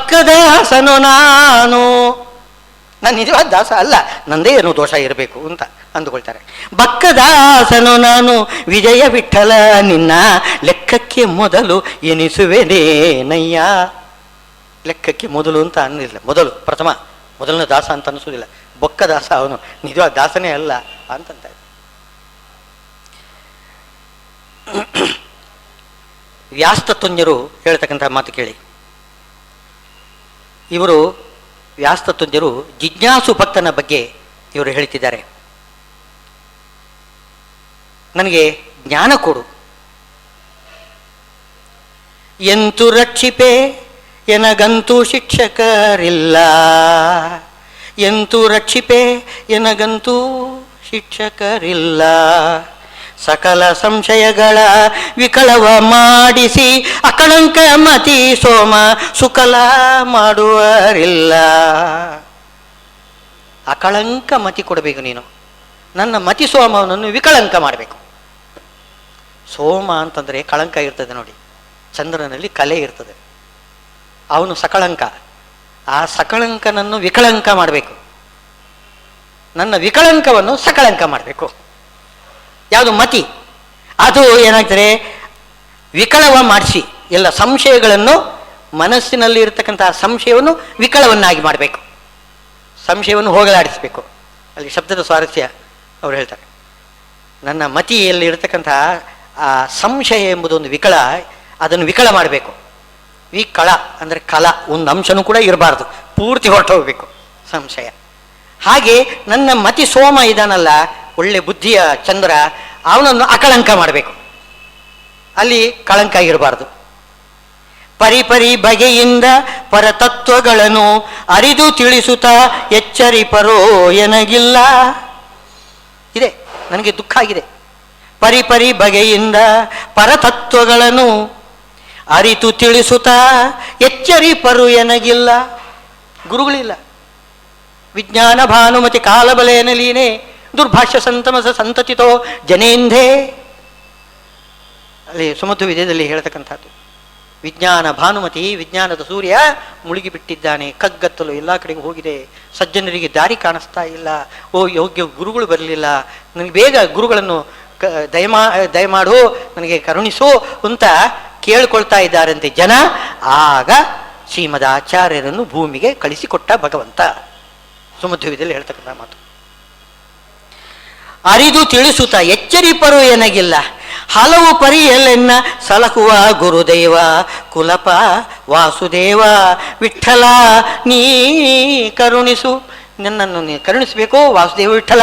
ಬಕ್ಕದಾಸನು ನಾನು ನಿಜವಾದ ದಾಸ ಅಲ್ಲ, ನಂದೇ ಏನೋ ದೋಷ ಇರಬೇಕು ಅಂತ ಅಂದುಕೊಳ್ತಾರೆ. ಬಕ್ಕದಾಸನು ನಾನು ವಿಜಯ ವಿಠಲ ನಿನ್ನ ಲೆಕ್ಕಕ್ಕೆ ಮೊದಲು ಎನಿಸುವೆನೇನಯ್ಯ. ಲೆಕ್ಕಕ್ಕೆ ಮೊದಲು ಅಂತ ಅನ್ನಿಲ್ಲ, ಮೊದಲು ಪ್ರಥಮ ಮೊದಲನೇ ದಾಸ ಅಂತ ಅನಿಸೋದಿಲ್ಲ. ಬೊಕ್ಕ ದಾಸ ಅವನು, ನಿಜವಾದ ದಾಸನೇ ಅಲ್ಲ ಅಂತಂತ. ವ್ಯಾಸ್ತತ್ವಂಜರು ಹೇಳ್ತಕ್ಕಂಥ ಮಾತು ಕೇಳಿ. ಇವರು ವ್ಯಾಸ್ತತ್ವಂಜರು ಜಿಜ್ಞಾಸು ಭಕ್ತನ ಬಗ್ಗೆ ಇವರು ಹೇಳ್ತಿದ್ದಾರೆ. ನನಗೆ ಜ್ಞಾನ ಕೊಡು, ಎಂತು ರಕ್ಷಿಪೆ ಎನಗಂತೂ ಶಿಕ್ಷಕರಿಲ್ಲ, ಎಂತು ರಕ್ಷಿಪೆ ಎನಗಂತೂ ಶಿಕ್ಷಕರಿಲ್ಲ, ಸಕಲ ಸಂಶಯಗಳ ವಿಕಳವ ಮಾಡಿಸಿ ಅಕಳಂಕ ಮತಿ ಸೋಮ ಸುಕಲ ಮಾಡುವರಿಲ್ಲ. ಅಕಳಂಕ ಮತಿ ಕೊಡಬೇಕು ನೀನು, ನನ್ನ ಮತಿ ಸೋಮವನ್ನು ವಿಕಳಂಕ ಮಾಡಬೇಕು. ಸೋಮ ಅಂತಂದರೆ ಕಳಂಕ ಇರ್ತದೆ ನೋಡಿ, ಚಂದ್ರನಲ್ಲಿ ಕಲೆ ಇರ್ತದೆ, ಅವನು ಸಕಳಂಕ. ಆ ಸಕಳಂಕನನ್ನು ವಿಕಳಂಕ ಮಾಡಬೇಕು, ನನ್ನ ವಿಕಳಂಕವನ್ನು ಸಕಳಂಕ ಮಾಡಬೇಕು. ಯಾವುದು ಮತಿ, ಅದು ಏನಾಗ್ತದೆ ವಿಕಳವ ಮಾಡಿಸಿ ಎಲ್ಲ ಸಂಶಯಗಳನ್ನು, ಮನಸ್ಸಿನಲ್ಲಿ ಇರತಕ್ಕಂತಹ ಸಂಶಯವನ್ನು ವಿಕಳವನ್ನಾಗಿ ಮಾಡಬೇಕು, ಸಂಶಯವನ್ನು ಹೋಗಲಾಡಿಸಬೇಕು. ಅಲ್ಲಿ ಶಬ್ದದ ಸ್ವಾರಸ್ಯ ಅವರು ಹೇಳ್ತಾರೆ. ನನ್ನ ಮತಿಯಲ್ಲಿ ಇರತಕ್ಕಂತಹ ಆ ಸಂಶಯ ಎಂಬುದೊಂದು ವಿಕಳ, ಅದನ್ನು ವಿಕಳ ಮಾಡಬೇಕು. ವಿಕಳ ಅಂದರೆ ಕಲ, ಒಂದು ಅಂಶನೂ ಕೂಡ ಇರಬಾರ್ದು, ಪೂರ್ತಿ ಹೊರಟು ಹೋಗಬೇಕು ಸಂಶಯ. ಹಾಗೆ ನನ್ನ ಮತಿ ಸೋಮ ಇದಾನಲ್ಲ, ಒಳ್ಳೆ ಬುದ್ಧಿಯ ಚಂದ್ರ, ಅವನನ್ನು ಅಕಳಂಕ ಮಾಡಬೇಕು, ಅಲ್ಲಿ ಕಳಂಕ ಇರಬಾರ್ದು. ಪರಿಪರಿ ಬಗೆಯಿಂದ ಪರತತ್ವಗಳನ್ನು ಅರಿದು ತಿಳಿಸುತ್ತಾ ಎಚ್ಚರಿಪರೋ ಎನಗಿಲ್ಲ. ಇದೆ, ನನಗೆ ದುಃಖ ಆಗಿದೆ. ಪರಿಪರಿ ಬಗೆಯಿಂದ ಪರತತ್ವಗಳನ್ನು ಅರಿತು ತಿಳಿಸುತ್ತಾ ಎಚ್ಚರಿಪರು ಎನಗಿಲ್ಲ. ಗುರುಗಳಿಲ್ಲ. ವಿಜ್ಞಾನ ಭಾನುಮತಿ ಕಾಲಬಲೆಯನಲೀನೇ ದುರ್ಭಾಷ್ಯ ಸಂತಮಸ ಸಂತತಿತೋ ಜನೇಂಧೇ. ಅಲ್ಲಿ ಸುಮಧು ವಿಜಯದಲ್ಲಿ ಹೇಳ್ತಕ್ಕಂಥದ್ದು. ವಿಜ್ಞಾನ ಭಾನುಮತಿ, ವಿಜ್ಞಾನದ ಸೂರ್ಯ ಮುಳುಗಿಬಿಟ್ಟಿದ್ದಾನೆ, ಕಗ್ಗತ್ತಲು ಎಲ್ಲ ಕಡೆಗೂ ಹೋಗಿದೆ, ಸಜ್ಜನರಿಗೆ ದಾರಿ ಕಾಣಿಸ್ತಾ ಇಲ್ಲ. ಓ ಯೋಗ್ಯ ಗುರುಗಳು ಬರಲಿಲ್ಲ, ನನಗೆ ಬೇಗ ಗುರುಗಳನ್ನು ದಯಮಾಡು, ನನಗೆ ಕರುಣಿಸು ಅಂತ ಕೇಳ್ಕೊಳ್ತಾ ಇದ್ದಾರಂತೆ ಜನ. ಆಗ ಶ್ರೀಮದ್ ಆಚಾರ್ಯರನ್ನು ಭೂಮಿಗೆ ಕಳಿಸಿಕೊಟ್ಟ ಭಗವಂತ. ಸುಮಧ್ವಿದಲ್ಲಿ ಹೇಳ್ತಕ್ಕಂಥ ಮಾತು. ಅರಿದು ತಿಳಿಸುತ್ತ ಎಚ್ಚರಿಪರು ಎನಗಿಲ್ಲ, ಹಲವು ಪರಿಯಲ್ಲೆನ್ನ ಸಲಹುವ ಗುರುದೇವ ಕುಲಪ ವಾಸುದೇವ ವಿಠಲ ನೀ ಕರುಣಿಸು. ನನ್ನನ್ನು ನೀ ಕರುಣಿಸಬೇಕು ವಾಸುದೇವ ವಿಠಲ.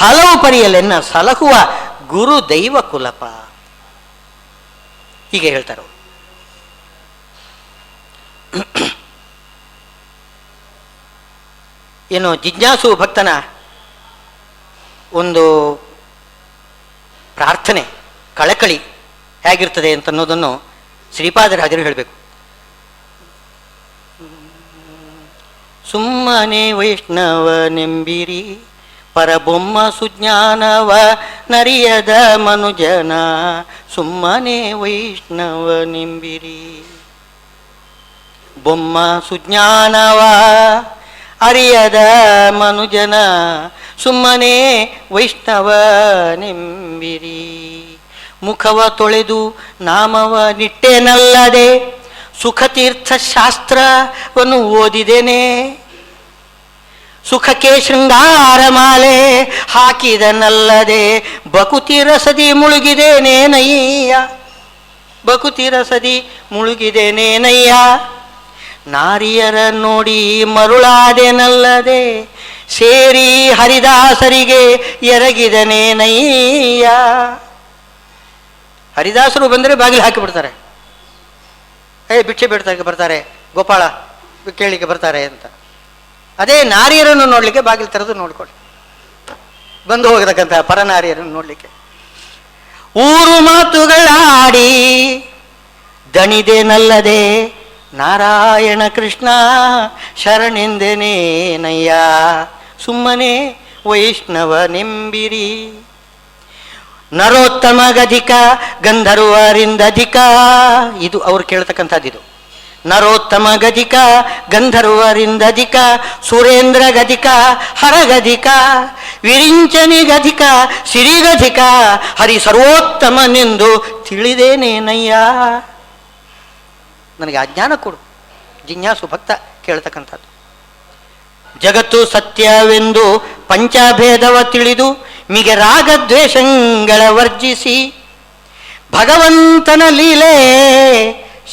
ಹಲವು ಪರಿಯಲ್ಲೆನ್ನ ಸಲಹುವ ಗುರುದೈವ ಕುಲಪ. ಹೀಗೆ ಹೇಳ್ತಾರೆ. ಏನು ಜಿಜ್ಞಾಸು ಭಕ್ತನ ಒಂದು ಪ್ರಾರ್ಥನೆ, ಕಳಕಳಿ ಹೇಗಿರ್ತದೆ ಅಂತ ಅನ್ನೋದನ್ನು ಶ್ರೀಪಾದರಾಜರು ಹೇಳಬೇಕು. ಸುಮ್ಮನೆ ವೈಷ್ಣವನೆಂಬಿರಿ ಪರಬೊಮ್ಮ ಸುಜ್ಞಾನವ ನರಿಯದ ಮನುಜನ, ಸುಮ್ಮನೆ ವೈಷ್ಣವನೆಂಬಿರಿ. ಬೊಮ್ಮ ಸುಜ್ಞಾನವ ಅರಿಯದ ಮನುಜನ, ಸುಮ್ಮನೆ ವೈಷ್ಣವನೆಂಬಿರಿ. ಮುಖವ ತೊಳೆದು ನಾಮವ ನಿಟ್ಟೆನಲ್ಲದೆ, ಸುಖತೀರ್ಥ ಶಾಸ್ತ್ರವನ್ನು ಓದಿದ್ದೇನೆ. ಸುಖಕ್ಕೆ ಶೃಂಗಾರ ಮಾಲೆ ಹಾಕಿದನಲ್ಲದೆ, ಬಕುತಿ ರಸದಿ ಮುಳುಗಿದೇನೇನಯ್ಯ, ಬಕುತಿ ರಸದಿ ಮುಳುಗಿದೇನೇನಯ್ಯ. ನಾರಿಯರ ನೋಡಿ ಮರುಳಾದೆನಲ್ಲದೆ, ಸೇರಿ ಹರಿದಾಸರಿಗೆ ಎರಗಿದನೇನಯ್ಯ. ಹರಿದಾಸರು ಬಂದರೆ ಬಾಗಿಲು ಹಾಕಿಬಿಡ್ತಾರೆ, ಭಿಕ್ಷೆ ಬೇಡ್ತಾಗೆ ಬರ್ತಾರೆ, ಗೋಪಾಳ ಕೇಳಿಗೆ ಬರ್ತಾರೆ ಅಂತ. ಅದೇ ನಾರಿಯರನ್ನು ನೋಡಲಿಕ್ಕೆ ಬಾಗಿಲು ತೆರೆದು ನೋಡ್ಕೊಳ್ಳಿ, ಬಂದು ಹೋಗತಕ್ಕಂಥ ಪರನಾರಿಯರನ್ನು ನೋಡಲಿಕ್ಕೆ. ಊರು ಮಾತುಗಳಾಡಿ ದಣಿದೇನಲ್ಲದೆ, ನಾರಾಯಣ ಕೃಷ್ಣ ಶರಣೆಂದೆನೇನಯ್ಯ, ಸುಮ್ಮನೆ ವೈಷ್ಣವನೆಂಬಿರಿ. ನರೋತ್ತಮ ಗಧಿಕ ಗಂಧರ್ವರಿಂದಧಿಕ, ಇದು ಅವ್ರು ಕೇಳ್ತಕ್ಕಂಥದ್ದು. ಇದು ನರೋತ್ತಮ ಗದಿಕ ಗಂಧರ್ವರಿಂದಧಿಕ ಸುರೇಂದ್ರ ಗದಿಕ ಹರಗದಿಕ ವಿರಿಂಚನಿ ಗದಿಕ ಸಿರಿಗಧಿಕ ಹರಿ ಸರ್ವೋತ್ತಮನೆಂದು ತಿಳಿದೇನೇನಯ್ಯ. ನನಗೆ ಅಜ್ಞಾನ ಕೊಡು. ಜಿಜ್ಞಾಸು ಭಕ್ತ ಕೇಳ್ತಕ್ಕಂಥದ್ದು. ಜಗತ್ತು ಸತ್ಯವೆಂದು ಪಂಚಭೇದವ ತಿಳಿದು ಮಿಗೆ ರಾಗದ್ವೇಷಗಳ ವರ್ಜಿಸಿ ಭಗವಂತನ ಲೀಲೆ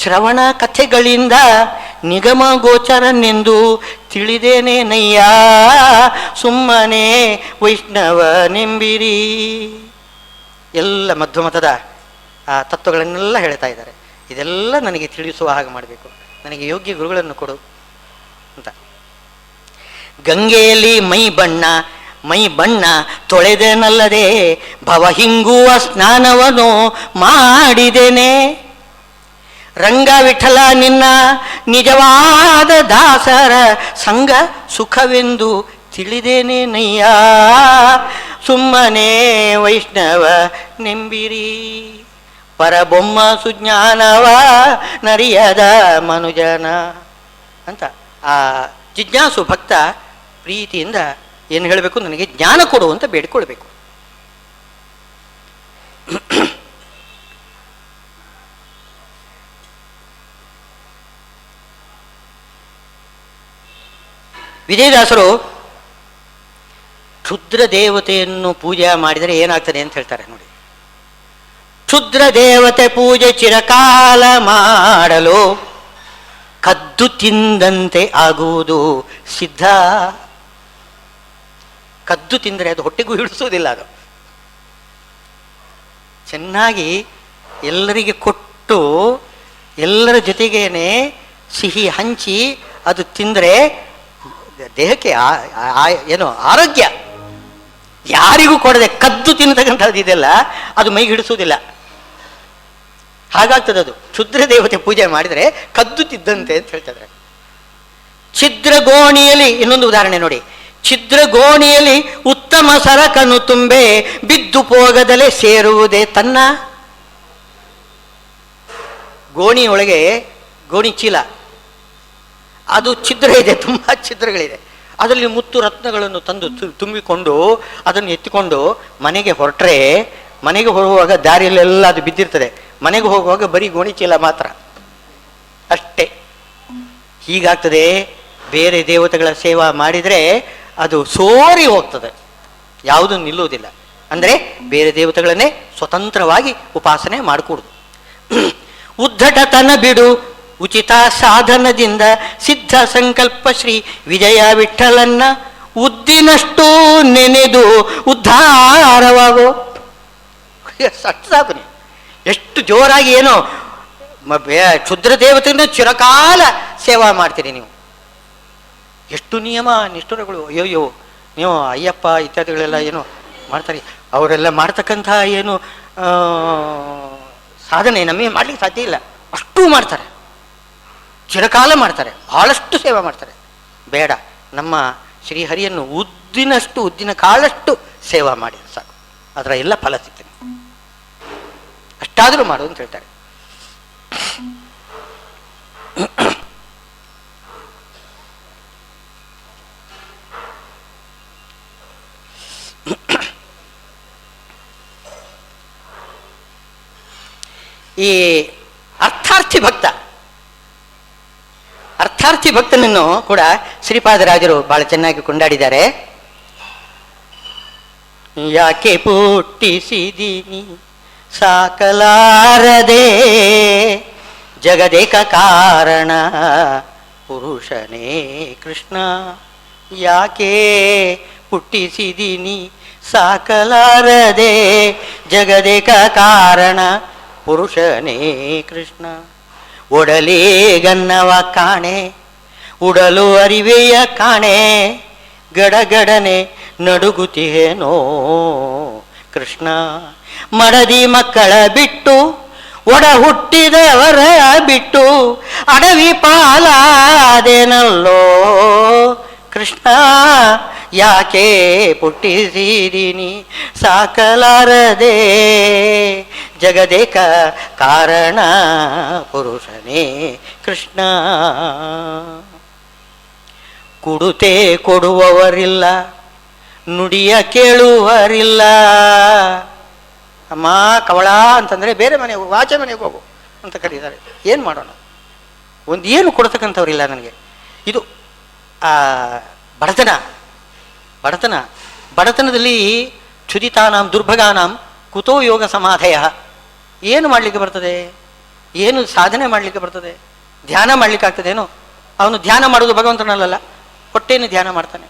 ಶ್ರವಣ ಕಥೆಗಳಿಂದ ನಿಗಮ ಗೋಚರನೆಂದು ತಿಳಿದೇನೇನಯ್ಯ. ಸುಮ್ಮನೆ ವೈಷ್ಣವನೆಂಬಿರಿ. ಎಲ್ಲ ಮಧ್ವಮತದ ಆ ತತ್ವಗಳನ್ನೆಲ್ಲ ಹೇಳ್ತಾ ಇದ್ದಾರೆ. ಇದೆಲ್ಲ ನನಗೆ ತಿಳಿಸುವ ಹಾಗೆ ಮಾಡಬೇಕು, ನನಗೆ ಯೋಗ್ಯ ಗುರುಗಳನ್ನು ಕೊಡು ಅಂತ. ಗಂಗೆಯಲ್ಲಿ ಮೈ ಬಣ್ಣ ತೊಳೆದೇನಲ್ಲದೆ ಭವ ಹಿಂಗುವ ಸ್ನಾನವನ್ನು ಮಾಡಿದ್ದೇನೆ. ರಂಗ ವಿಠಲ ನಿನ್ನ ನಿಜವಾದ ದಾಸರ ಸಂಗ ಸುಖವೆಂದು ತಿಳಿದೇನೇನಯ್ಯ. ಸುಮ್ಮನೆ ವೈಷ್ಣವ ನೆಂಬಿರಿ. ಪರಬೊಮ್ಮ ಸುಜ್ಞಾನವ ನರಿಯದ ಮನುಜನ ಅಂತ ಆ ಜಿಜ್ಞಾಸು ಭಕ್ತ ಪ್ರೀತಿಯಿಂದ ಏನು ಹೇಳಬೇಕು, ನನಗೆ ಜ್ಞಾನ ಕೊಡು ಅಂತ ಬೇಡಿಕೊಳ್ಬೇಕು. ವಿಜಯದಾಸರು ಕ್ಷುದ್ರ ದೇವತೆಯನ್ನು ಪೂಜೆ ಮಾಡಿದರೆ ಏನಾಗ್ತದೆ ಅಂತ ಹೇಳ್ತಾರೆ ನೋಡಿ. ಕ್ಷುದ್ರ ದೇವತೆ ಪೂಜೆ ಚಿರಕಾಲ ಮಾಡಲು ಕದ್ದು ತಿಂದಂತೆ ಆಗುವುದು ಸಿದ್ಧ. ಕದ್ದು ತಿಂದರೆ ಅದು ಹೊಟ್ಟೆಗೂ ಹಿಡಿಸೋದಿಲ್ಲ. ಅದು ಚೆನ್ನಾಗಿ ಎಲ್ಲರಿಗೆ ಕೊಟ್ಟು ಎಲ್ಲರ ಜೊತೆಗೇನೆ ಸಿಹಿ ಹಂಚಿ ಅದು ತಿಂದರೆ ದೇಹಕ್ಕೆ ಏನು ಆರೋಗ್ಯ. ಯಾರಿಗೂ ಕೊಡದೆ ಕದ್ದು ತಿನ್ನತಕ್ಕಂಥದ್ದು ಇದೆಲ್ಲ ಅದು ಮೈಗೆ ಹಿಡಿಸೋದಿಲ್ಲ. ಹಾಗಾಗ್ತದೆ. ಅದು ಕ್ಷುದ್ರ ದೇವತೆ ಪೂಜೆ ಮಾಡಿದರೆ ಕದ್ದು ತಿದ್ದಂತೆ ಅಂತ ಹೇಳ್ತಿದ್ರೆ. ಛಿದ್ರಗೋಣಿಯಲ್ಲಿ ಇನ್ನೊಂದು ಉದಾಹರಣೆ ನೋಡಿ. ಛಿದ್ರಗೋಣಿಯಲ್ಲಿ ಉತ್ತಮ ಸರಕನ್ನು ತುಂಬೆ ಬಿದ್ದು ಹೋಗದಲೇ ಸೇರುವುದೇ ತನ್ನ. ಗೋಣಿಯೊಳಗೆ ಗೋಣಿ ಚೀಲ, ಅದು ಛಿದ್ರ ಇದೆ, ತುಂಬ ಛಿದ್ರಗಳಿದೆ. ಅದರಲ್ಲಿ ಮುತ್ತು ರತ್ನಗಳನ್ನು ತಂದು ತುಂಬಿಕೊಂಡು ಅದನ್ನು ಎತ್ತಿಕೊಂಡು ಮನೆಗೆ ಹೊರಟ್ರೆ, ಮನೆಗೆ ಹೋಗುವಾಗ ದಾರಿಯಲ್ಲೆಲ್ಲ ಅದು ಬಿದ್ದಿರ್ತದೆ. ಮನೆಗೆ ಹೋಗುವಾಗ ಬರೀ ಗೋಣಿ ಚೀಲ ಮಾತ್ರ ಅಷ್ಟೇ. ಹೀಗಾಗ್ತದೆ. ಬೇರೆ ದೇವತೆಗಳ ಸೇವಾ ಮಾಡಿದರೆ ಅದು ಸೋರಿ ಹೋಗ್ತದೆ, ಯಾವುದೂ ನಿಲ್ಲುವುದಿಲ್ಲ. ಅಂದರೆ ಬೇರೆ ದೇವತೆಗಳನ್ನೇ ಸ್ವತಂತ್ರವಾಗಿ ಉಪಾಸನೆ ಮಾಡಿಕೊಡುದು. ಉದ್ಧಟತನ ಬಿಡು, ಉಚಿತ ಸಾಧನದಿಂದ ಸಿದ್ಧ ಸಂಕಲ್ಪ ಶ್ರೀ ವಿಜಯ ವಿಠಲನ್ನ ಉದ್ದಿನಷ್ಟು ನೆನೆದು ಉದ್ಧಾರವಾಗೋ. ಸಾಕು. ಎಷ್ಟು ಜೋರಾಗಿ ಏನೋ ಕ್ಷುದ್ರ ದೇವತೆಯನ್ನು ಚಿರಕಾಲ ಸೇವಾ ಮಾಡ್ತೀರಿ ನೀವು. ಎಷ್ಟು ನಿಯಮ ನಿಷ್ಠುರಗಳು. ಅಯ್ಯೋಯ್ಯೋ, ನೀವು ಅಯ್ಯಪ್ಪ ಇತ್ಯಾದಿಗಳೆಲ್ಲ ಏನು ಮಾಡ್ತಾರೆ, ಅವರೆಲ್ಲ ಮಾಡ್ತಕ್ಕಂಥ ಏನು ಸಾಧನೆ ನಮಗೆ ಮಾಡ್ಲಿಕ್ಕೆ ಸಾಧ್ಯ ಇಲ್ಲ. ಅಷ್ಟೂ ಮಾಡ್ತಾರೆ, ಚಿರಕಾಲ ಮಾಡ್ತಾರೆ, ಬಹಳಷ್ಟು ಸೇವೆ ಮಾಡ್ತಾರೆ. ಬೇಡ, ನಮ್ಮ ಶ್ರೀಹರಿಯನ್ನು ಉದ್ದಿನ ಕಾಳಷ್ಟು ಸೇವಾ ಮಾಡಿ ಸಾಕು, ಅದರ ಎಲ್ಲ ಫಲ ಸಿಗ್ತದೆ. ಅಷ್ಟಾದರೂ ಮಾಡು ಅಂತ ಹೇಳ್ತಾರೆ. ಈ ಅರ್ಥಾರ್ಥಿ ಭಕ್ತನನ್ನು ಕೂಡ ಶ್ರೀಪಾದರಾಜರು ಬಹಳ ಚೆನ್ನಾಗಿ ಕೊಂಡಾಡಿದ್ದಾರೆ. ಯಾಕೆ ಪುಟ್ಟಿಸಿದೀನಿ ಸಾಕಲಾರದೆ ಜಗದೇಕ ಕಾರಣ ಪುರುಷನೇ ಕೃಷ್ಣ. ಯಾಕೆ ಪುಟ್ಟಿಸಿದೀನಿ ಸಾಕಲಾರದೆ ಜಗದೇಕ ಕಾರಣ ಪುರುಷನೇ ಕೃಷ್ಣ. ಒಡಲೇ ಗನ್ನವ ಕಾಣೆ ಉಡಲು ಅರಿವೆಯ ಕಾಣೆ, ಗಡಗಡನೆ ನಡುಗುತ್ತಿಹೇನೋ ಕೃಷ್ಣ. ಮಡದಿ ಮಕ್ಕಳ ಬಿಟ್ಟು ಒಡ ಹುಟ್ಟಿದವರ ಬಿಟ್ಟು ಅಡವಿ ಪಾಲಾದೇನಲ್ಲೋ ಕೃಷ್ಣ. ಯಾಕೆ ಪುಟ್ಟಿಸಿದಿನಿ ಸಾಕಲಾರದೆ ಜಗದೇಕ ಕಾರಣ ಪುರುಷನೇ ಕೃಷ್ಣ. ಕುಡುತೆ ಕೊಡುವವರಿಲ್ಲ, ನುಡಿಯ ಕೇಳುವರಿಲ್ಲ. ಅಮ್ಮ ಕವಳ ಅಂತಂದರೆ ಬೇರೆ ಮನೆಗೆ ಹೋಗು, ಆಚೆ ಮನೆಗೆ ಹೋಗು ಅಂತ ಕರೀತಾರೆ. ಏನು ಮಾಡೋಣ? ಒಂದು ಏನು ಕೊಡ್ತಕ್ಕಂಥವ್ರಿಲ್ಲ ನನಗೆ. ಇದು ಬಡತನ. ಬಡತನದಲ್ಲಿ ಕ್ಷುದಿತಾನಾಂ ದುರ್ಭಗಾನಾಂ ಕುತೋ ಯೋಗ ಸಮಾಧಯ. ಏನು ಮಾಡಲಿಕ್ಕೆ ಬರ್ತದೆ? ಏನು ಸಾಧನೆ ಮಾಡಲಿಕ್ಕೆ ಬರ್ತದೆ? ಧ್ಯಾನ ಮಾಡಲಿಕ್ಕೆ ಆಗ್ತದೇನೋ? ಅವನು ಧ್ಯಾನ ಮಾಡೋದು ಭಗವಂತನಲ್ಲ, ಹೊಟ್ಟೆಯನ್ನು ಧ್ಯಾನ ಮಾಡ್ತಾನೆ.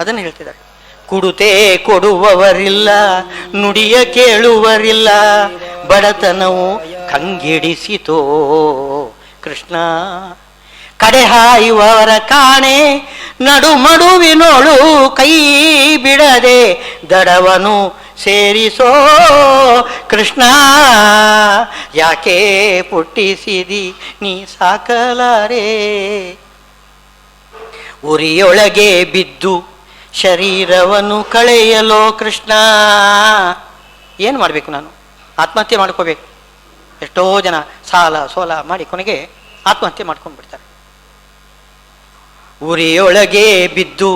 ಅದನ್ನು ಹೇಳ್ತಿದ್ದಾರೆ. ಕುಡುತೆ ಕೊಡುವವರಿಲ್ಲ, ನುಡಿಯ ಕೇಳುವರಿಲ್ಲ, ಬಡತನವು ಕಂಗಿಡಿಸಿತೋ ಕೃಷ್ಣ. ಕಡೆ ಹಾಯುವವರ ಕಾಣೆ ನಡು ಮಡುವಿನೋಳು ಕೈ ಬಿಡದೆ ದಡವನು ಸೇರಿಸೋ ಕೃಷ್ಣ. ಯಾಕೆ ಪುಟ್ಟಿಸಿದಿ ನೀ ಸಾಕಲಾರೆ. ಉರಿಯೊಳಗೆ ಬಿದ್ದು ಶರೀರವನ್ನು ಕಳೆಯಲೋ ಕೃಷ್ಣ. ಏನು ಮಾಡಬೇಕು ನಾನು? ಆತ್ಮಹತ್ಯೆ ಮಾಡ್ಕೋಬೇಕು. ಎಷ್ಟೋ ಜನ ಸಾಲ ಸೋಲ ಮಾಡಿ ಕೊನೆಗೆ ಆತ್ಮಹತ್ಯೆ ಮಾಡ್ಕೊಂಡ್ಬಿಡ್ತಾರೆ. ಉರಿಯೊಳಗೆ ಬಿದ್ದು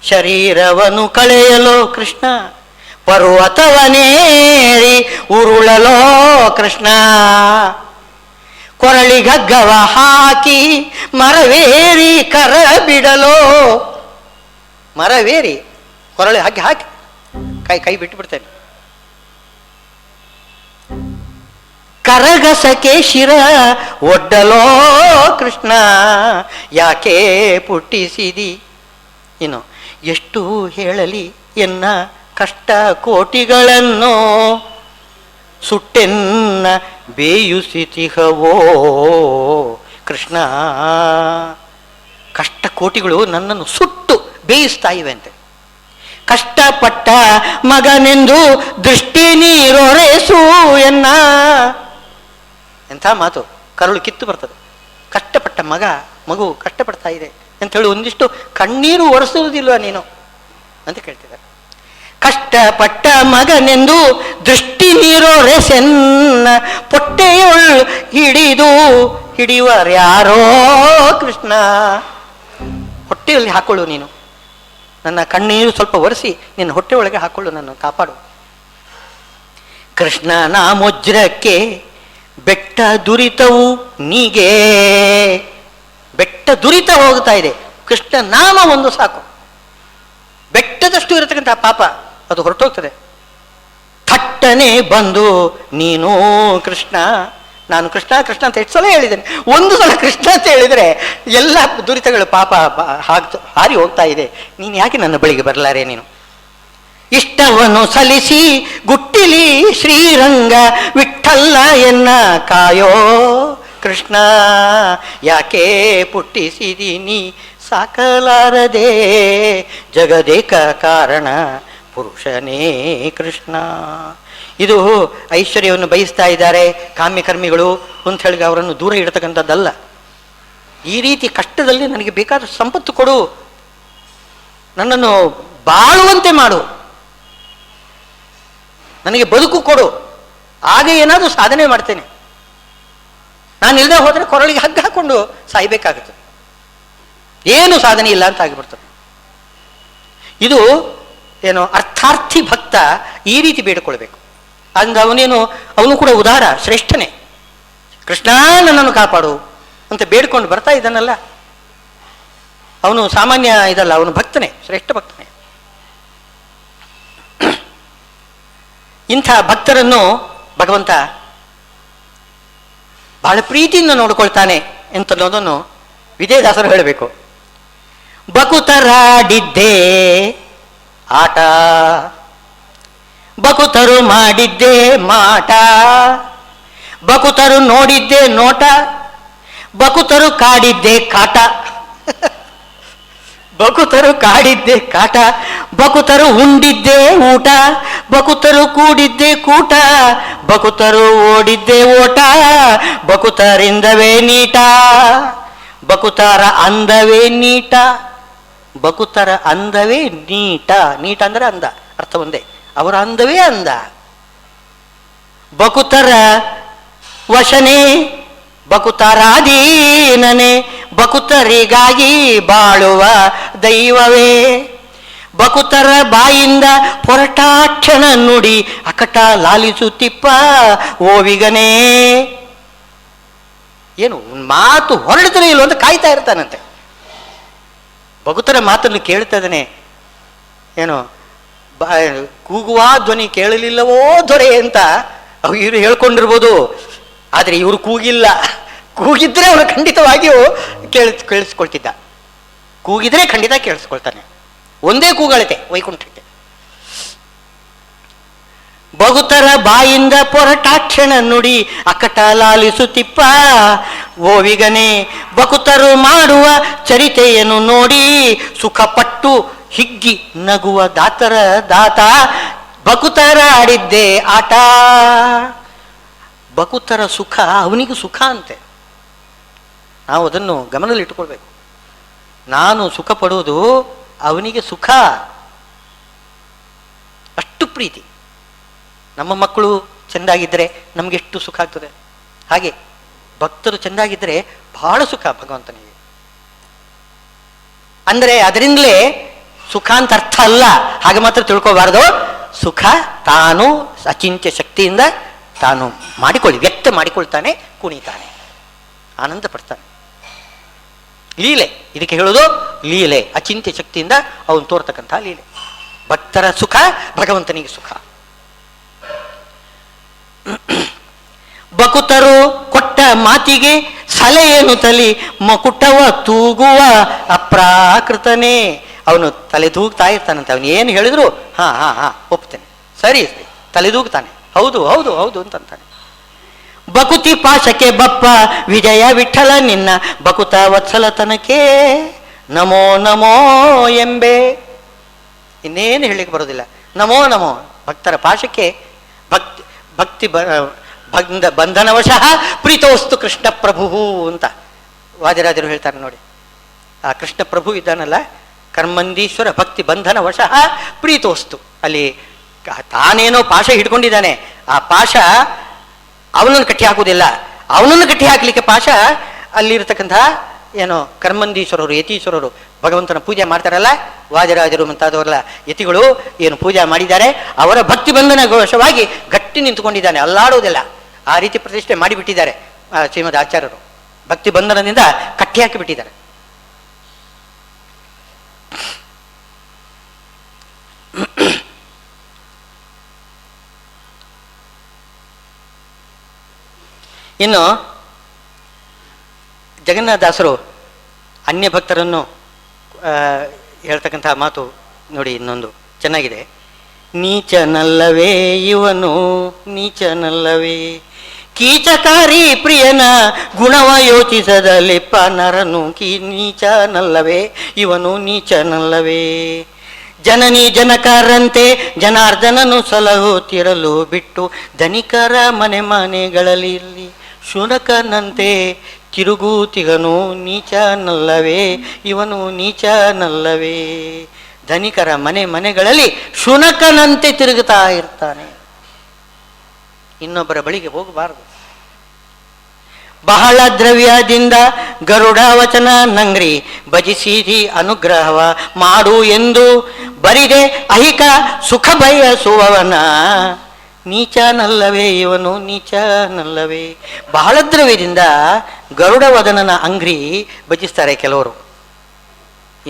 ಶರೀರವನ್ನು ಕಳೆಯಲೋ ಕೃಷ್ಣ. ಪರ್ವತವನೇರಿ ಉರುಳಲೋ ಕೃಷ್ಣ. ಕೊರಳಿಗಗ್ಗವ ಹಾಕಿ ಮರವೇರಿ ಕರ ಬಿಡಲೋ. ಮರವೇರಿ ಕೊರಳಿ ಹಾಕಿ ಕೈ ಬಿಟ್ಟು ಬಿಡ್ತೇನೆ. ಕರಗಸಕ್ಕೆ ಶಿರ ಒಡ್ಡಲೋ ಕೃಷ್ಣ. ಯಾಕೆ ಪುಟ್ಟಿಸಿದಿ. ಇನ್ನು ಎಷ್ಟು ಹೇಳಲಿ ಎನ್ನ ಕಷ್ಟ ಕೋಟಿಗಳನ್ನು, ಸುಟ್ಟೆನ್ನ ಬೇಯುಸಿತಿಹವೋ ಕೃಷ್ಣ. ಕಷ್ಟ ಕೋಟಿಗಳು ನನ್ನನ್ನು ಸುಟ್ಟು ಬೇಯಿಸ್ತಾ ಇವೆ ಅಂತೆ. ಕಷ್ಟಪಟ್ಟ ಮಗನೆಂದು ದೃಷ್ಟಿ ನೀರೊರೆಸು ಎನ್ನ. ಎಂಥ ಮಾತು, ಕರುಳು ಕಿತ್ತು ಬರ್ತದೆ. ಕಷ್ಟಪಟ್ಟ ಮಗು ಕಷ್ಟಪಡ್ತಾ ಇದೆ ಅಂತ ಹೇಳಿ ಒಂದಿಷ್ಟು ಕಣ್ಣೀರು ಒರೆಸುವುದಿಲ್ವ ನೀನು ಅಂತ ಕೇಳ್ತಿದ್ದಾರೆ. ಕಷ್ಟಪಟ್ಟ ಮಗನೆಂದು ದೃಷ್ಟಿ ನೀರೊರೆಸೆನ್ನ, ಪೊಟ್ಟೆಯೊಳ್ ಹಿಡಿಯುವರ್ಯಾರೋ ಕೃಷ್ಣ. ಹೊಟ್ಟೆಯಲ್ಲಿ ಹಾಕೊಳ್ಳು ನೀನು. ನನ್ನ ಕಣ್ಣೀರು ಸ್ವಲ್ಪ ಒರೆಸಿ ನಿನ್ನ ಹೊಟ್ಟೆ ಒಳಗೆ ಹಾಕೊಳ್ಳು, ನನ್ನ ಕಾಪಾಡು. ಕೃಷ್ಣನ ಮೊಜ್ರಕ್ಕೆ ಬೆಟ್ಟ ದುರಿತವು ನೀಗೆ. ಬೆಟ್ಟ ದುರಿತ ಹೋಗ್ತಾ ಇದೆ. ಕೃಷ್ಣ ನಾಮ ಒಂದು ಸಾಕು. ಬೆಟ್ಟದಷ್ಟು ಇರತಕ್ಕಂಥ ಪಾಪ ಅದು ಹೊರಟೋಗ್ತದೆ. ಥಟ್ಟನೆ ಬಂದು ನೀನು ಕೃಷ್ಣ. ನಾನು ಕೃಷ್ಣ ಕೃಷ್ಣ ಅಂತ ಎಷ್ಟು ಸಲ ಹೇಳಿದ್ದೇನೆ. ಒಂದು ಸಲ ಕೃಷ್ಣ ಅಂತ ಹೇಳಿದರೆ ಎಲ್ಲ ದುರಿತಗಳು ಪಾಪ ಹಾರಿ ಹೋಗ್ತಾ ಇದೆ. ನೀನು ಯಾಕೆ ನನ್ನ ಬಳಿಗೆ ಬರಲಾರೆ ನೀನು? ಇಷ್ಟವನ್ನು ಸಲ್ಲಿಸಿ ಗುಟ್ಟಿಲಿ ಶ್ರೀರಂಗ ವಿಠಲ್ಲ ಎನ್ನ ಕಾಯೋ ಕೃಷ್ಣ. ಯಾಕೆ ಪುಟ್ಟಿಸಿದೀನಿ ಸಾಕಲಾರದೆ ಜಗದೇಕ ಕಾರಣ ಪುರುಷನೇ ಕೃಷ್ಣ. ಇದು ಐಶ್ವರ್ಯವನ್ನು ಬಯಸ್ತಾ ಇದ್ದಾರೆ ಕಾಮ್ಯಕರ್ಮಿಗಳು ಅಂತ ಹೇಳಿ ಅವರನ್ನು ದೂರ ಇಡತಕ್ಕಂಥದ್ದಲ್ಲ. ಈ ರೀತಿ ಕಷ್ಟದಲ್ಲಿ ನನಗೆ ಬೇಕಾದ ಸಂಪತ್ತು ಕೊಡು, ನನ್ನನ್ನು ಬಾಳುವಂತೆ ಮಾಡು, ನನಗೆ ಬದುಕು ಕೊಡು, ಆಗ ಏನಾದರೂ ಸಾಧನೆ ಮಾಡ್ತೇನೆ. ನಾನು ಇಲ್ಲದೆ ಹೋದರೆ ಕೊರಳಿಗೆ ಹಗ್ಗ ಹಾಕೊಂಡು ಸಾಯ್ಬೇಕಾಗುತ್ತೆ. ಏನು ಸಾಧನೆ ಇಲ್ಲ ಅಂತ ಆಗಿಬಿಡ್ತದೆ. ಇದು ಏನು ಅರ್ಥಾರ್ಥಿ ಭಕ್ತ ಈ ರೀತಿ ಬೇಡಿಕೊಳ್ಬೇಕು. ಅಂದ ಅವನು ಕೂಡ ಉದಾರ ಶ್ರೇಷ್ಠನೇ. ಕೃಷ್ಣ ನನ್ನನ್ನು ಕಾಪಾಡು ಅಂತ ಬೇಡ್ಕೊಂಡು ಬರ್ತಾ ಇದ್ದಾನಲ್ಲ, ಅವನು ಸಾಮಾನ್ಯ ಇದಲ್ಲ, ಅವನು ಭಕ್ತನೇ, ಶ್ರೇಷ್ಠ ಭಕ್ತನೇ. ಇಂಥ ಭಕ್ತರನ್ನು ಭಗವಂತ ಬಹಳ ಪ್ರೀತಿಯಿಂದ ನೋಡಿಕೊಳ್ತಾನೆ ಅಂತನ್ನೋದನ್ನು ವಿಜಯದಾಸರು ಹೇಳಬೇಕು. ಬಕುತರಾಡಿದ್ದೇ ಆಟ, ಬಕುತರು ಮಾಡಿದ್ದೆ ಮಾಟ, ಬಕುತರು ನೋಡಿದ್ದೆ ನೋಟ, ಬಕುತರು ಕಾಡಿದ್ದೆ ಕಾಟ. ಬಕುತರು ಕಾಡಿದ್ದೆ ಕಾಟ, ಬಕುತರು ಉಂಡಿದ್ದೆ ಊಟ, ಬಕುತರು ಕೂಡಿದ್ದೆ ಕೂಟ, ಬಕುತರು ಓಡಿದ್ದೆ ಓಟ, ಬಕುತರಿಂದವೇ ನೀಟ. ಬಕುತರ ಅಂದವೇ ನೀಟ, ಬಕುತರ ಅಂದವೇ ನೀಟ, ನೀಟ ಅಂದ್ರೆ ಅಂದ, ಅರ್ಥ ಒಂದೇ, ಅವರ ಅಂದವೇ ಅಂದ. ಬಕುತರ ವಶನೇ ಬಕುತರಾಧೀನನೇ, ಬಕುತರಿಗಾಗಿ ಬಾಳುವ ದೈವವೇ. ಬಕುತರ ಬಾಯಿಂದ ಹೊರಟಾಕ್ಷಣ ನುಡಿ ಅಕಟ ಲಾಲಿಸುತ್ತಿಪ್ಪ ಓವಿಗನೇ. ಏನು ಮಾತು ಹೊರಡಿದ್ರೆ ಇಲ್ಲೋ ಅಂತ ಕಾಯ್ತಾ ಇರ್ತಾನಂತೆ. ಬಕುತರ ಮಾತನ್ನು ಕೇಳ್ತಾ ಇದ್ದಾನೆ. ಏನು ಕೂಗುವ ಧ್ವನಿ ಕೇಳಲಿಲ್ಲವೋ ದೊರೆ ಅಂತ ಇವರು ಹೇಳ್ಕೊಂಡಿರ್ಬೋದು, ಆದರೆ ಇವರು ಕೂಗಿಲ್ಲ. ಕೂಗಿದ್ರೆ ಅವನು ಖಂಡಿತವಾಗಿಯೂ ಕೇಳಿಸ್ಕೊಳ್ತಿದ್ದ. ಕೂಗಿದ್ರೆ ಖಂಡಿತ ಕೇಳಿಸ್ಕೊಳ್ತಾನೆ. ಒಂದೇ ಕೂಗಳತೆ ವೈಕುಂಠಕ್ಕೆ. ಬಗುತರ ಬಾಯಿಂದ ಪೊರಟಾಕ್ಷಣ ನುಡಿ ಅಕಟ ಲಾಲಿಸುತ್ತಿಪ್ಪ ಓವಿಗನೇ. ಬಕುತರು ಮಾಡುವ ಚರಿತೆಯನ್ನು ನೋಡಿ ಸುಖಪಟ್ಟು ಹಿಗ್ಗಿ ನಗುವ ದಾತರ ದಾತ, ಬಕುತರ ಆಡಿದ್ದೆ ಆಟ. ಬಕುತರ ಸುಖ ಅವನಿಗೂ ಸುಖ ಅಂತೆ. ನಾವು ಅದನ್ನು ಗಮನದಲ್ಲಿ ಇಟ್ಟುಕೊಳ್ಬೇಕು. ನಾನು ಸುಖ ಪಡುವುದು ಅವನಿಗೆ ಸುಖ, ಅಷ್ಟು ಪ್ರೀತಿ. ನಮ್ಮ ಮಕ್ಕಳು ಚೆಂದಾಗಿದ್ದರೆ ನಮಗೆಷ್ಟು ಸುಖ ಆಗ್ತದೆ, ಹಾಗೆ ಭಕ್ತರು ಚೆಂದಾಗಿದ್ದರೆ ಬಹಳ ಸುಖ ಭಗವಂತನಿಗೆ. ಅಂದರೆ ಅದರಿಂದಲೇ ಸುಖ ಅಂತ ಅರ್ಥ ಅಲ್ಲ, ಹಾಗೆ ಮಾತ್ರ ತಿಳ್ಕೋಬಾರ್ದು. ಸುಖ ತಾನು ಅಚಿಂತ್ಯ ಶಕ್ತಿಯಿಂದ ತಾನು ವ್ಯಕ್ತ ಮಾಡಿಕೊಳ್ತಾನೆ, ಕುಣಿತಾನೆ, ಆನಂದ ಪಡ್ತಾನೆ. ಲೀಲೆ, ಇದಕ್ಕೆ ಹೇಳೋದು ಲೀಲೆ. ಅಚಿಂತ್ಯ ಶಕ್ತಿಯಿಂದ ಅವನು ತೋರ್ತಕ್ಕಂಥ ಲೀಲೆ. ಭಕ್ತರ ಸುಖ ಭಗವಂತನಿಗೆ ಸುಖ. ಬಕುತರು ಕೊಟ್ಟ ಮಾತಿಗೆ ಸಲೆಯೇನು ತಲಿ ಮಕುಟವ ತೂಗುವ ಅಪ್ರಾಕೃತನೇ. ಅವನು ತಲೆದೂಗ್ತಾ ಇರ್ತಾನಂತೆ. ಅವನು ಏನು ಹೇಳಿದ್ರು ಹಾ ಹಾ ಹಾ ಒಪ್ತೇನೆ, ಸರಿ ತಲೆದೂಗ್ತಾನೆ, ಹೌದು ಹೌದು ಹೌದು ಅಂತಂತಾನೆ. ಬಕುತಿ ಪಾಶಕ್ಕೆ ಬಪ್ಪ ವಿಜಯ ವಿಠಲ ನಿನ್ನ ಬಕುತ ವತ್ಸಲತನಕ್ಕೆ ನಮೋ ನಮೋ ಎಂಬೆ. ಇನ್ನೇನು ಹೇಳಿಕ್ಕೆ ಬರೋದಿಲ್ಲ. ನಮೋ ನಮೋ. ಭಕ್ತರ ಪಾಶಕ್ಕೆ ಭಕ್ತಿ ಬಂಧನವಶಃ ಪ್ರೀತೋಸ್ತು ಕೃಷ್ಣ ಪ್ರಭು ಅಂತ ವಾದಿರಾಜರು ಹೇಳ್ತಾರೆ ನೋಡಿ. ಆ ಕೃಷ್ಣ ಪ್ರಭು ಇದ್ದಾನಲ್ಲ, ಕರ್ಮಂದೀಶ್ವರ ಭಕ್ತಿ ಬಂಧನ ವಶಃ ಪ್ರೀತೋಸ್ತು. ಅಲ್ಲಿ ತಾನೇನೋ ಪಾಶ ಹಿಡ್ಕೊಂಡಿದ್ದಾನೆ, ಆ ಪಾಶ ಅವನನ್ನು ಕಟ್ಟಿ ಹಾಕುವುದಿಲ್ಲ. ಅವನನ್ನು ಕಟ್ಟಿ ಹಾಕಲಿಕ್ಕೆ ಪಾಶ ಅಲ್ಲಿರ್ತಕ್ಕಂಥ ಏನೋ ಕರ್ಮಂದೀಶ್ವರರು ಯತೀಶ್ವರರು ಭಗವಂತನ ಪೂಜೆ ಮಾಡ್ತಾರಲ್ಲ, ವಾದಿರಾಜರು ಮುಂತಾದವರೆಲ್ಲ ಯತಿಗಳು ಏನು ಪೂಜೆ ಮಾಡಿದ್ದಾರೆ, ಅವರ ಭಕ್ತಿ ಬಂಧನ ವಶವಾಗಿ ಗಟ್ಟಿ ನಿಂತುಕೊಂಡಿದ್ದಾನೆ, ಅಲ್ಲಾಡುವುದಿಲ್ಲ. ಆ ರೀತಿ ಪ್ರತಿಷ್ಠೆ ಮಾಡಿಬಿಟ್ಟಿದ್ದಾರೆ ಶ್ರೀಮದ್ ಆಚಾರ್ಯರು. ಭಕ್ತಿ ಬಂಧನದಿಂದ ಕಟ್ಟಿ ಹಾಕಿಬಿಟ್ಟಿದ್ದಾರೆ. ಇನ್ನು ಜಗನ್ನಾಥದಾಸರು ಅನ್ಯ ಭಕ್ತರನ್ನು ಹೇಳ್ತಕ್ಕಂಥ ಮಾತು ನೋಡಿ, ಇನ್ನೊಂದು ಚೆನ್ನಾಗಿದೆ. ನೀಚನಲ್ಲವೇ ಇವನು ನೀಚನಲ್ಲವೇ, ಕೀಚಕಾರಿ ಪ್ರಿಯನ ಗುಣವ ಯೋಚಿಸದ ಲೆಪ್ಪ ನರನು ನೀಚನಲ್ಲವೇ ಇವನು ನೀಚನಲ್ಲವೇ. ಜನನಿ ಜನಕರಂತೆ ಜನಾರ್ದನನು ಸಲಹುತ್ತಿರಲು ಬಿಟ್ಟು ಧನಿಕರ ಮನೆ ಮನೆಗಳಲ್ಲಿ ಶುನಕನಂತೆ ತಿರುಗೂತಿಗನು ನೀಚನಲ್ಲವೇ ಇವನು ನೀಚನಲ್ಲವೇ. ಧನಿಕರ ಮನೆ ಮನೆಗಳಲ್ಲಿ ಶುನಕನಂತೆ ತಿರುಗುತ್ತಾ ಇರ್ತಾನೆ, ಇನ್ನೊಬ್ಬರ ಬಳಿಗೆ ಹೋಗಬಾರದು. ಬಹಳ ದ್ರವ್ಯದಿಂದ ಗರುಡ ವಚನ ನಂಗ್ರಿ ಭಜಿಸಿದಿ ಅನುಗ್ರಹವ ಮಾಡು ಎಂದು ಬರಿದೆ ಅಹಿಕ ಸುಖ ಬಯಸುವವನ ನೀಚನಲ್ಲವೇ ಇವನು ನೀಚನಲ್ಲವೇ. ಬಹಳ ದ್ರವ್ಯದಿಂದ ಗರುಡ ವದನನ ಅಂಗ್ರಿ ಭಜಿಸ್ತಾರೆ ಕೆಲವರು.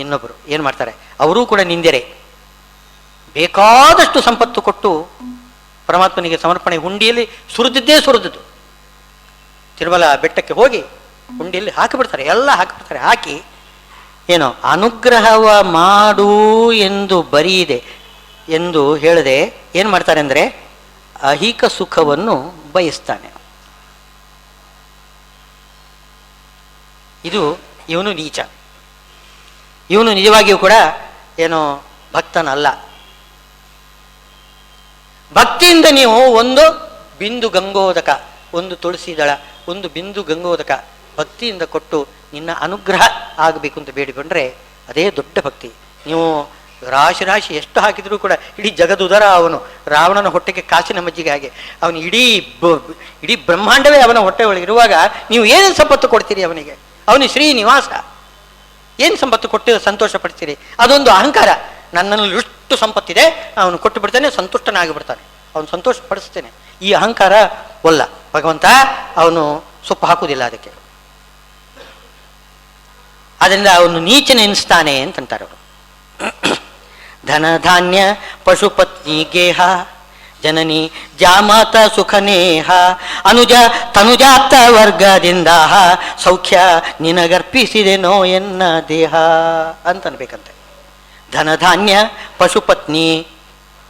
ಇನ್ನೊಬ್ಬರು ಏನು ಮಾಡ್ತಾರೆ, ಅವರೂ ಕೂಡ ನಿಂದೆರೆ. ಬೇಕಾದಷ್ಟು ಸಂಪತ್ತು ಕೊಟ್ಟು ಪರಮಾತ್ಮನಿಗೆ ಸಮರ್ಪಣೆ ಹುಂಡಿಯಲ್ಲಿ ಸುರಿದದ್ದು. ತಿರುಮಲ ಬೆಟ್ಟಕ್ಕೆ ಹೋಗಿ ಹುಂಡಿಯಲ್ಲಿ ಹಾಕಿಬಿಡ್ತಾರೆ, ಎಲ್ಲ ಹಾಕಿಬಿಡ್ತಾರೆ. ಹಾಕಿ ಏನೋ ಅನುಗ್ರಹವ ಮಾಡು ಎಂದು ಬರೀದೆ ಎಂದು ಹೇಳದೆ ಏನು ಮಾಡ್ತಾರೆ ಅಂದರೆ ಅಹಿಕ ಸುಖವನ್ನು ಬಯಸ್ತಾನೆ. ಇವನು ನೀಚ. ಇವನು ನಿಜವಾಗಿಯೂ ಕೂಡ ಏನೋ ಭಕ್ತನಲ್ಲ. ಭಕ್ತಿಯಿಂದ ನೀವು ಒಂದು ಬಿಂದು ಗಂಗೋದಕ, ಒಂದು ತುಳಸಿ ದಳ, ಒಂದು ಬಿಂದು ಗಂಗೋದಕ ಭಕ್ತಿಯಿಂದ ಕೊಟ್ಟು ನಿನ್ನ ಅನುಗ್ರಹ ಆಗಬೇಕು ಅಂತ ಬೇಡಿಕೊಂಡ್ರೆ ಅದೇ ದೊಡ್ಡ ಭಕ್ತಿ. ನೀವು ರಾಶಿ ರಾಶಿ ಎಷ್ಟು ಹಾಕಿದರೂ ಕೂಡ ಇಡೀ ಜಗದುದರ ಅವನು, ರಾವಣನ ಹೊಟ್ಟೆಗೆ ಕಾಸಿನ ಮಜ್ಜಿಗೆ ಹಾಗೆ, ಅವನು ಇಡೀ ಬ್ರಹ್ಮಾಂಡವೇ ಅವನ ಹೊಟ್ಟೆ ಒಳಗಿರುವಾಗ ನೀವು ಏನು ಸಂಪತ್ತು ಕೊಡ್ತೀರಿ ಅವನಿಗೆ? ಅವನು ಶ್ರೀನಿವಾಸ, ಏನು ಸಂಪತ್ತು ಕೊಟ್ಟು ಸಂತೋಷ ಪಡ್ತೀರಿ? ಅದೊಂದು ಅಹಂಕಾರ. ನನ್ನಲ್ಲಿ ಎಷ್ಟು ಸಂಪತ್ತಿದೆ ಅವನು ಕೊಟ್ಟು ಬಿಡ್ತಾನೆ, ಸಂತುಷ್ಟನಾಗಿ ಬಿಡ್ತಾನೆ, ಅವನು ಸಂತೋಷ ಪಡಿಸ್ತೇನೆ. ಈ ಅಹಂಕಾರ ಒಲ್ಲ. ಭಗವಂತ ಅವನು ಸೊಪ್ಪು ಹಾಕುವುದಿಲ್ಲ ಅದಕ್ಕೆ. ಅದರಿಂದ ಅವನು ನೀಚನ ಎನಿಸ್ತಾನೆ ಅಂತಂತಾರೆ ಅವರು. ಧನ ಧಾನ್ಯ ಪಶುಪತ್ನಿ ಗೇಹ ಜನನಿ ಜಾಮಾತ ಸುಖನೇಹ ಅನುಜ ತನುಜಾತ ವರ್ಗದಿಂದ ಸೌಖ್ಯ ನಿನಗರ್ಪಿಸಿದೆನೋ ಎನ್ನ ದೇಹ ಅಂತನ್ಬೇಕಂತೆ. ಧನ ಧಾನ್ಯ ಪಶುಪತ್ನಿ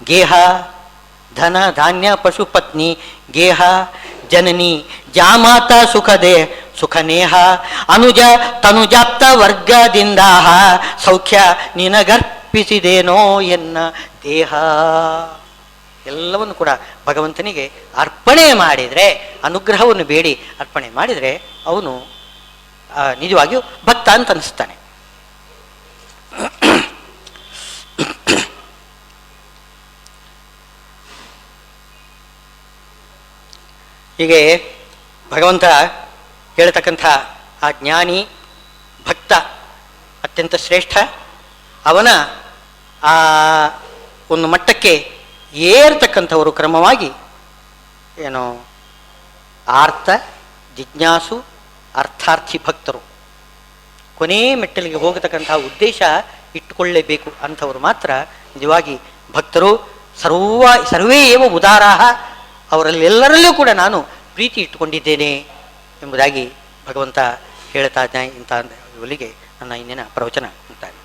ಗೇಹ, ಧನ ಧಾನ್ಯ ಪಶುಪತ್ನಿ ಗೇಹ ಜನನಿ ಜಾಮಾತ ಸುಖನೇಹ ಅನುಜ ತನುಜಾಪ್ತ ವರ್ಗದಿಂದ ಸೌಖ್ಯ ನಿನಗರ್ಪಿಸಿದೇನೋ ಎನ್ನ ದೇಹ. ಎಲ್ಲವನ್ನು ಕೂಡ ಭಗವಂತನಿಗೆ ಅರ್ಪಣೆ ಮಾಡಿದರೆ, ಅನುಗ್ರಹವನ್ನು ಬೇಡಿ ಅರ್ಪಣೆ ಮಾಡಿದರೆ ಅವನು ನಿಜವಾಗಿಯೂ ಭಕ್ತ ಅಂತ ಅನಿಸ್ತಾನೆ. ಹೀಗೆ ಭಗವಂತ ಹೇಳ್ತಕ್ಕಂಥ ಆ ಜ್ಞಾನಿ ಭಕ್ತ ಅತ್ಯಂತ ಶ್ರೇಷ್ಠ. ಅವನ ಆ ಒಂದು ಮಟ್ಟಕ್ಕೆ ಏರ್ತಕ್ಕಂಥವರು ಕ್ರಮವಾಗಿ ಏನು ಆರ್ತ ಜಿಜ್ಞಾಸು ಅರ್ಥಾರ್ಥಿ ಭಕ್ತರು. ಕೊನೇ ಮೆಟ್ಟಲಿಗೆ ಹೋಗತಕ್ಕಂತಹ ಉದ್ದೇಶ ಇಟ್ಟುಕೊಳ್ಳಲೇಬೇಕು ಅಂಥವರು ಮಾತ್ರ ನಿಜವಾಗಿ ಭಕ್ತರು. ಸರ್ವೇ ಏವ ಉದಾರಾಹ, ಅವರಲ್ಲೆಲ್ಲರಲ್ಲೂ ಕೂಡ ನಾನು ಪ್ರೀತಿ ಇಟ್ಟುಕೊಂಡಿದ್ದೇನೆ ಎಂಬುದಾಗಿ ಭಗವಂತ ಹೇಳ್ತಾ ಇದ್ದಾನೆ. ಇಂಥ ಇವಲಿಗೆ ನನ್ನ ಇಂದಿನ ಪ್ರವಚನ ಅಂತಾರೆ.